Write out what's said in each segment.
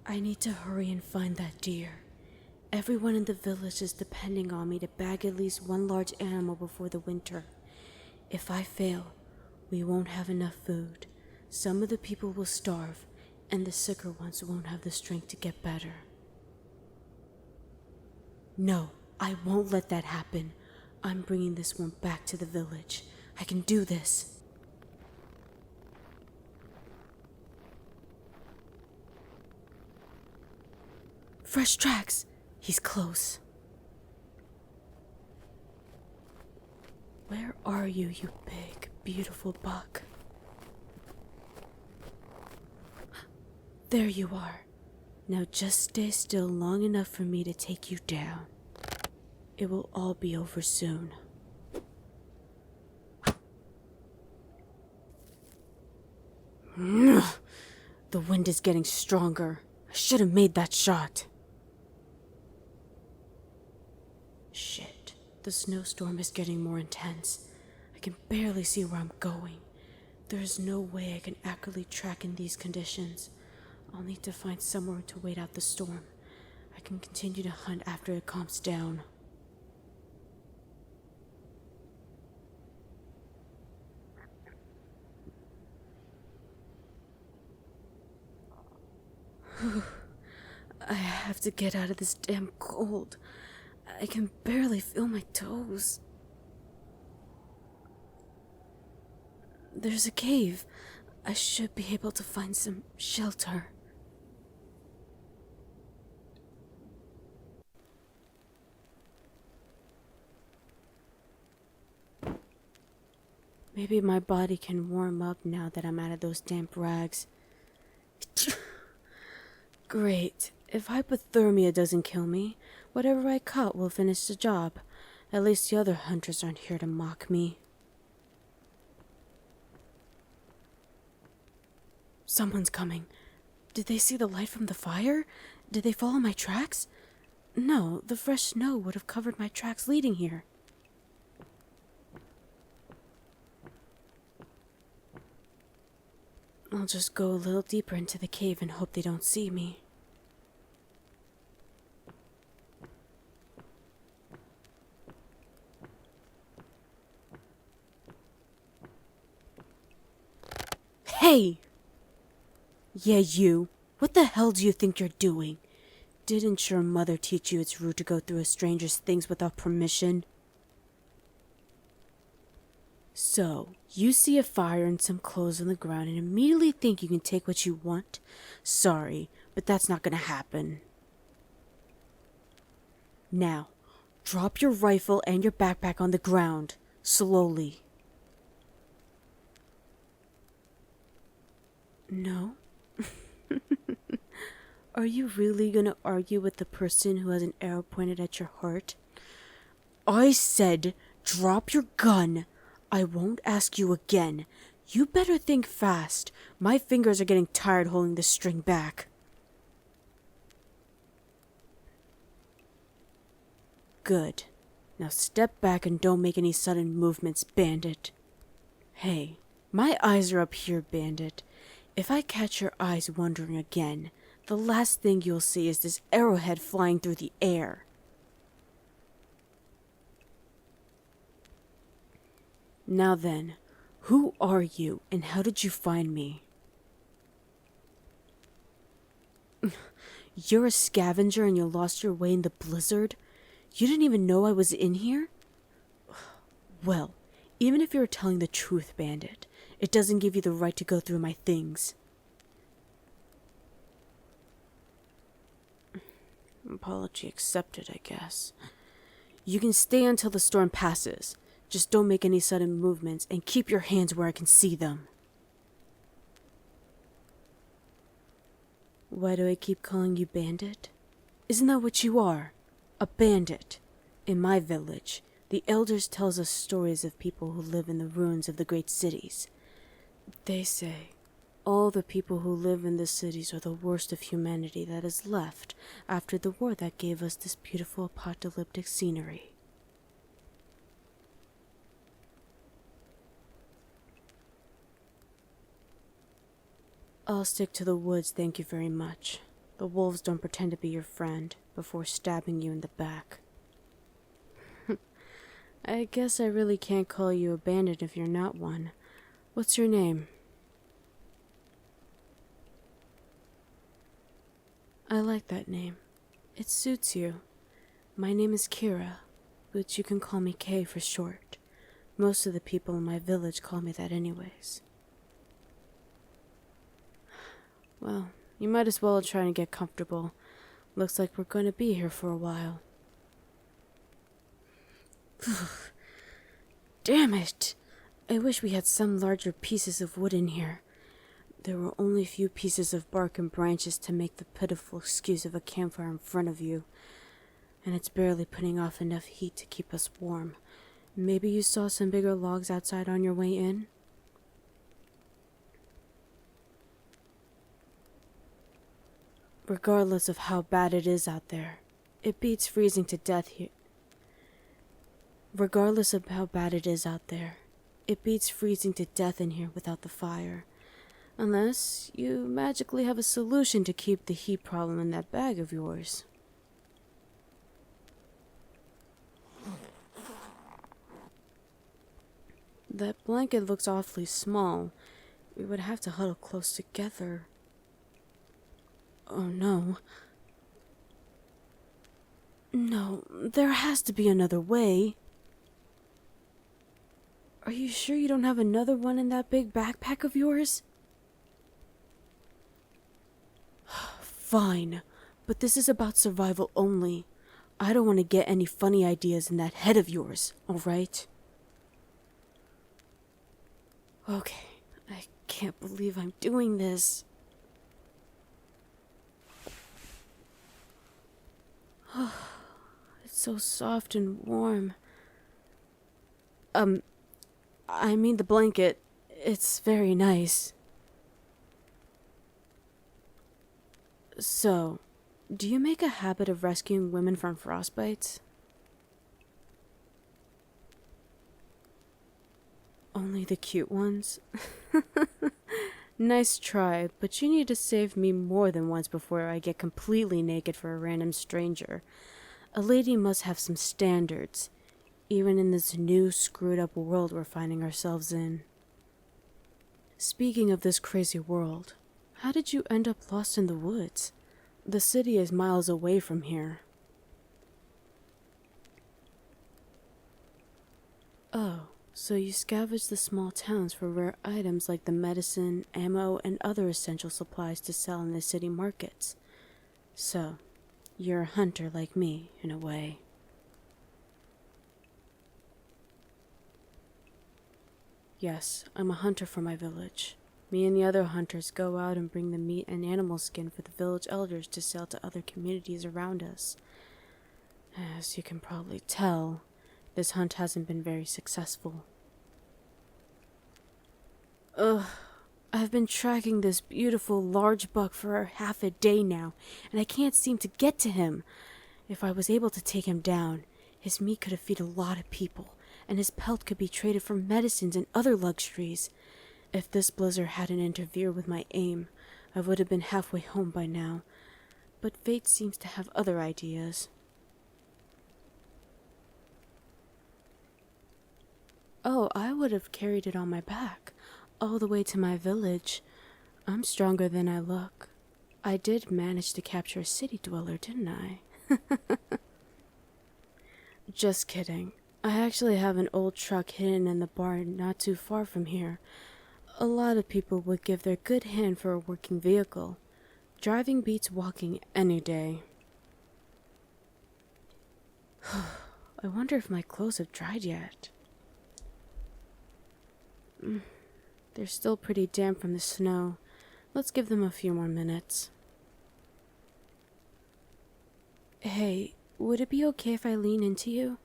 I need to hurry and find that deer. Everyone in the village is depending on me to bag at least one large animal before the winter. If I fail, we won't have enough food. Some of the people will starve, and the sicker ones won't have the strength to get better. No, I won't let that happen. I'm bringing this one back to the village. I can do this. Fresh tracks! He's close. Where are you, you big, beautiful buck? There you are. Now just stay still long enough for me to take you down. It will all be over soon. The wind is getting stronger. I should have made that shot. Shit, the snowstorm is getting more intense. I can barely see where I'm going. There is no way I can accurately track in these conditions. I'll need to find somewhere to wait out the storm. I can continue to hunt after it calms down. I have to get out of this damn cold. I can barely feel my toes. There's a cave. I should be able to find some shelter. Maybe my body can warm up now that I'm out of those damp rags. Great. If hypothermia doesn't kill me, whatever I caught will finish the job. At least the other hunters aren't here to mock me. Someone's coming. Did they see the light from the fire? Did they follow my tracks? No, the fresh snow would have covered my tracks leading here. I'll just go a little deeper into the cave and hope they don't see me. Hey! Yeah, you. What the hell do you think you're doing? Didn't your mother teach you it's rude to go through a stranger's things without permission? So, you see a fire and some clothes on the ground and immediately think you can take what you want? Sorry, but that's not gonna happen. Now, drop your rifle and your backpack on the ground. Slowly. No? Are you really gonna argue with the person who has an arrow pointed at your heart? I said, drop your gun. I won't ask you again. You better think fast. My fingers are getting tired holding this string back. Good. Now step back and don't make any sudden movements, Bandit. Hey, my eyes are up here, Bandit. If I catch your eyes wandering again, the last thing you'll see is this arrowhead flying through the air. Now then, who are you and how did you find me? You're a scavenger and you lost your way in the blizzard? You didn't even know I was in here? Well, even if you're telling the truth, Bandit, it doesn't give you the right to go through my things. Apology accepted, I guess. You can stay until the storm passes. Just don't make any sudden movements and keep your hands where I can see them. Why do I keep calling you Bandit? Isn't that what you are? A bandit. In my village, the elders tell us stories of people who live in the ruins of the great cities. They say all the people who live in the cities are the worst of humanity that is left after the war that gave us this beautiful apocalyptic scenery. I'll stick to the woods, thank you very much. The wolves don't pretend to be your friend before stabbing you in the back. I guess I really can't call you a bandit if you're not one. What's your name? I like that name. It suits you. My name is Kira, but you can call me Kay for short. Most of the people in my village call me that anyways. Well, you might as well try and get comfortable. Looks like we're going to be here for a while. Damn it! I wish we had some larger pieces of wood in here. There were only a few pieces of bark and branches to make the pitiful excuse of a campfire in front of you. And it's barely putting off enough heat to keep us warm. Maybe you saw some bigger logs outside on your way in? Regardless of how bad it is out there, it beats freezing to death here. Regardless of how bad it is out there, it beats freezing to death in here without the fire. Unless you magically have a solution to keep the heat problem in that bag of yours. That blanket looks awfully small. We would have to huddle close together. Oh no. No, there has to be another way. Are you sure you don't have another one in that big backpack of yours? Fine, but this is about survival only. I don't want to get any funny ideas in that head of yours, alright? Okay, I can't believe I'm doing this. It's so soft and warm. I mean the blanket. It's very nice. So, do you make a habit of rescuing women from frostbites? Only the cute ones? Nice try, but you need to save me more than once before I get completely naked for a random stranger. A lady must have some standards, even in this new screwed up world we're finding ourselves in. Speaking of this crazy world, how did you end up lost in the woods? The city is miles away from here. Oh, so you scavenge the small towns for rare items like the medicine, ammo, and other essential supplies to sell in the city markets. So, you're a hunter like me, in a way. Yes, I'm a hunter for my village. Me and the other hunters go out and bring the meat and animal skin for the village elders to sell to other communities around us. As you can probably tell, this hunt hasn't been very successful. I've been tracking this beautiful large buck for half a day now, and I can't seem to get to him. If I was able to take him down, his meat could have fed a lot of people, and his pelt could be traded for medicines and other luxuries. If this blizzard hadn't interfered with my aim, I would have been halfway home by now. But fate seems to have other ideas. Oh, I would have carried it on my back, all the way to my village. I'm stronger than I look. I did manage to capture a city dweller, didn't I? Just kidding. I actually have an old truck hidden in the barn not too far from here. A lot of people would give their good hand for a working vehicle. Driving beats walking any day. I wonder if my clothes have dried yet. They're still pretty damp from the snow. Let's give them a few more minutes. Hey, would it be okay if I lean into you?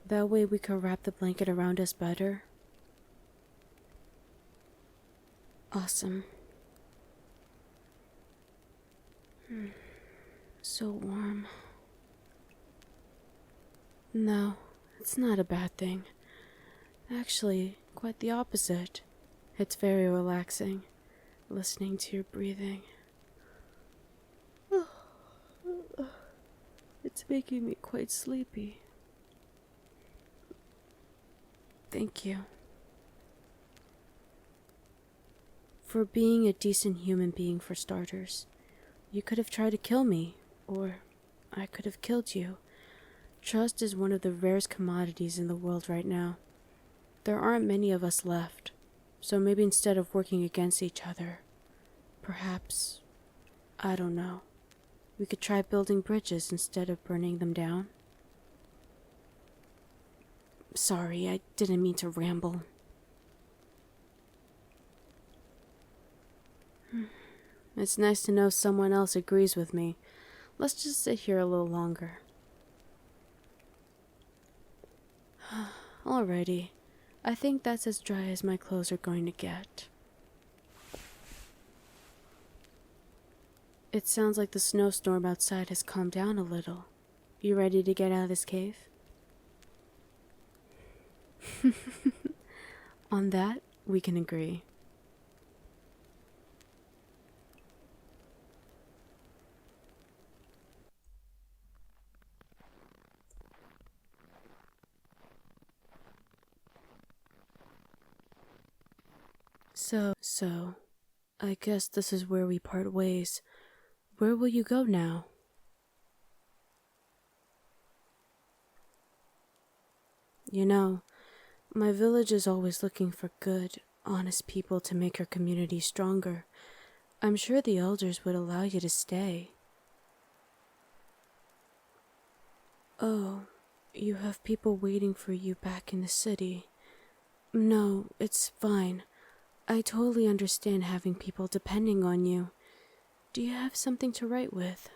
That way we could wrap the blanket around us better. Awesome. So warm. No, it's not a bad thing. Actually, quite the opposite. It's very relaxing, listening to your breathing. It's making me quite sleepy. Thank you. For being a decent human being, for starters. You could have tried to kill me, or I could have killed you. Trust is one of the rarest commodities in the world right now. There aren't many of us left, so maybe instead of working against each other, perhaps, I don't know, we could try building bridges instead of burning them down. Sorry, I didn't mean to ramble. It's nice to know someone else agrees with me. Let's just sit here a little longer. Alrighty. I think that's as dry as my clothes are going to get. It sounds like the snowstorm outside has calmed down a little. You ready to get out of this cave? On that, we can agree. So, I guess this is where we part ways. Where will you go now? You know, my village is always looking for good, honest people to make our community stronger. I'm sure the elders would allow you to stay. Oh, you have people waiting for you back in the city. No, it's fine. I totally understand having people depending on you. Do you have something to write with?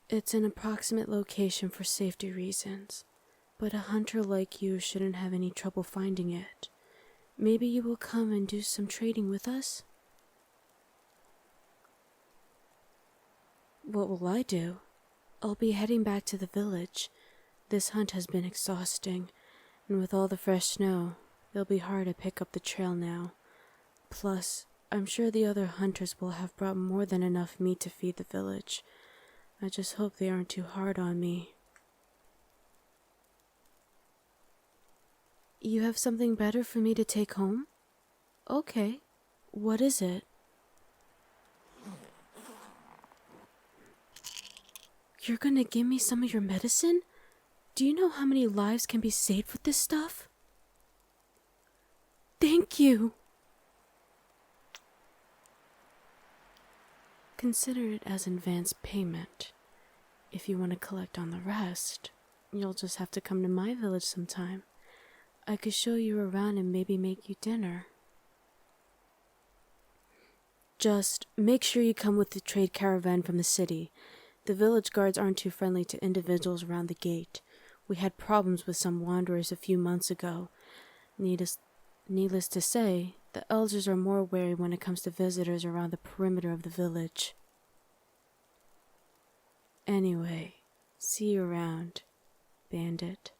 It's an approximate location for safety reasons, but a hunter like you shouldn't have any trouble finding it. Maybe you will come and do some trading with us? What will I do? I'll be heading back to the village. This hunt has been exhausting, and with all the fresh snow, it'll be hard to pick up the trail now. Plus, I'm sure the other hunters will have brought more than enough meat to feed the village. I just hope they aren't too hard on me. You have something better for me to take home? Okay. What is it? You're gonna give me some of your medicine? Do you know how many lives can be saved with this stuff? Thank you! Consider it as advance payment. If you want to collect on the rest, you'll just have to come to my village sometime. I could show you around and maybe make you dinner. Just make sure you come with the trade caravan from the city. The village guards aren't too friendly to individuals around the gate. We had problems with some wanderers a few months ago. Needless to say, the elders are more wary when it comes to visitors around the perimeter of the village. Anyway, see you around, bandit.